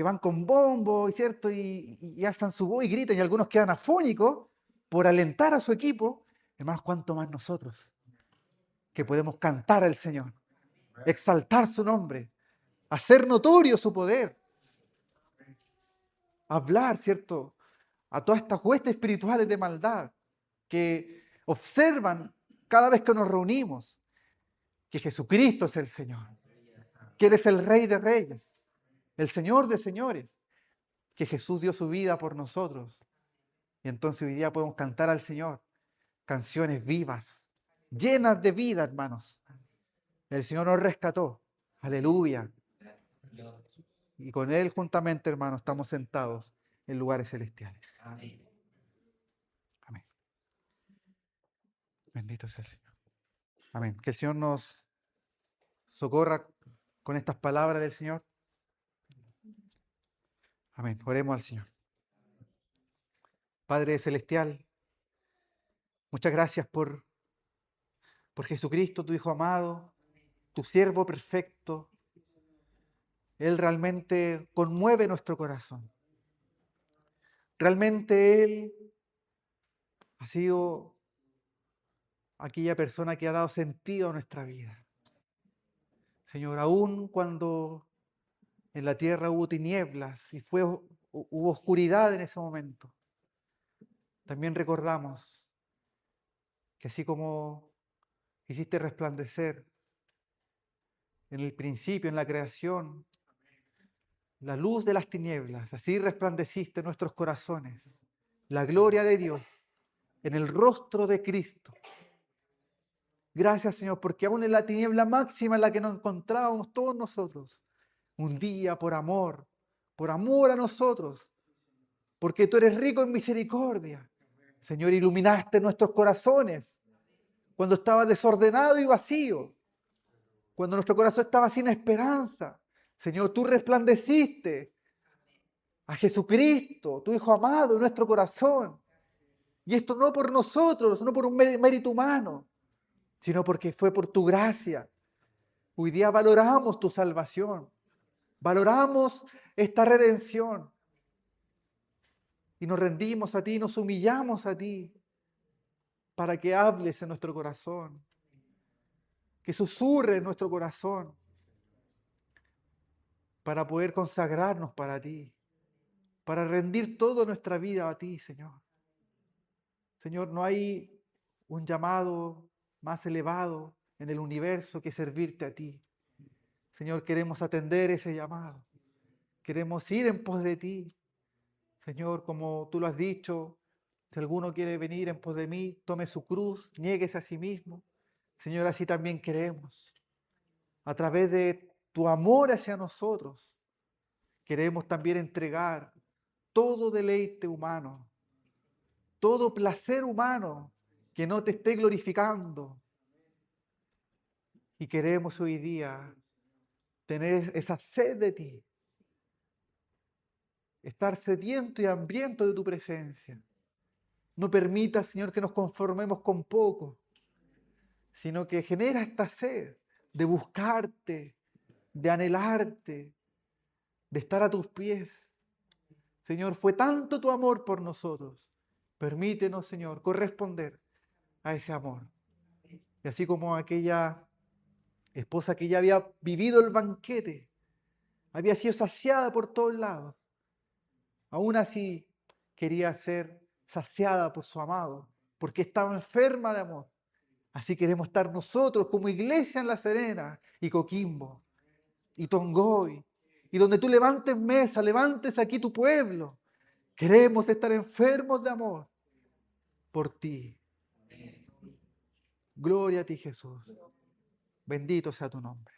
van con bombo, ¿cierto? Y alzan su voz y gritan y algunos quedan afónicos por alentar a su equipo. Hermanos, ¿cuánto más nosotros que podemos cantar al Señor, exaltar su nombre, hacer notorio su poder, hablar, ¿cierto? A todas estas huestes espirituales de maldad que observan cada vez que nos reunimos que Jesucristo es el Señor, que Él es el Rey de Reyes, el Señor de Señores, que Jesús dio su vida por nosotros. Y entonces hoy día podemos cantar al Señor canciones vivas, llenas de vida, hermanos. El Señor nos rescató. Aleluya. Y con Él juntamente, hermanos, estamos sentados en lugares celestiales. Amén. Bendito sea el Señor. Amén. Que el Señor nos socorra con estas palabras del Señor. Amén. Oremos al Señor. Padre Celestial, muchas gracias por Jesucristo, tu Hijo amado, tu siervo perfecto. Él realmente conmueve nuestro corazón. Realmente Él ha sido aquella persona que ha dado sentido a nuestra vida. Señor, aún cuando en la tierra hubo tinieblas y hubo oscuridad en ese momento, también recordamos que así como hiciste resplandecer en el principio, en la creación, la luz de las tinieblas, así resplandeciste en nuestros corazones la gloria de Dios en el rostro de Cristo. Gracias, Señor, porque aún en la tiniebla máxima en la que nos encontrábamos todos nosotros, un día por amor a nosotros, porque tú eres rico en misericordia, Señor, iluminaste nuestros corazones cuando estaba desordenado y vacío, cuando nuestro corazón estaba sin esperanza. Señor, tú resplandeciste a Jesucristo, tu Hijo amado, en nuestro corazón. Y esto no por nosotros, no por un mérito humano, sino porque fue por tu gracia. Hoy día valoramos tu salvación, valoramos esta redención y nos rendimos a ti, nos humillamos a ti para que hables en nuestro corazón, que susurre en nuestro corazón, para poder consagrarnos para ti, para rendir toda nuestra vida a ti, Señor. Señor, no hay un llamado más elevado en el universo que servirte a ti. Señor, queremos atender ese llamado. Queremos ir en pos de ti. Señor, como tú lo has dicho, si alguno quiere venir en pos de mí, tome su cruz, niéguese a sí mismo. Señor, así también queremos. A través de tu amor hacia nosotros, queremos también entregar todo deleite humano, todo placer humano que no te esté glorificando. Y queremos hoy día tener esa sed de ti, estar sediento y hambriento de tu presencia. No permitas, Señor, que nos conformemos con poco, sino que genera esta sed de buscarte, de anhelarte, de estar a tus pies. Señor, fue tanto tu amor por nosotros. Permítenos, Señor, corresponder a ese amor. Y así como aquella esposa que ya había vivido el banquete, había sido saciada por todos lados, aún así quería ser saciada por su amado, porque estaba enferma de amor. Así queremos estar nosotros como iglesia en La Serena y Coquimbo y Tongoy, y donde tú levantes mesa, levantes aquí tu pueblo. Queremos estar enfermos de amor por ti. Gloria a ti, Jesús. Bendito sea tu nombre.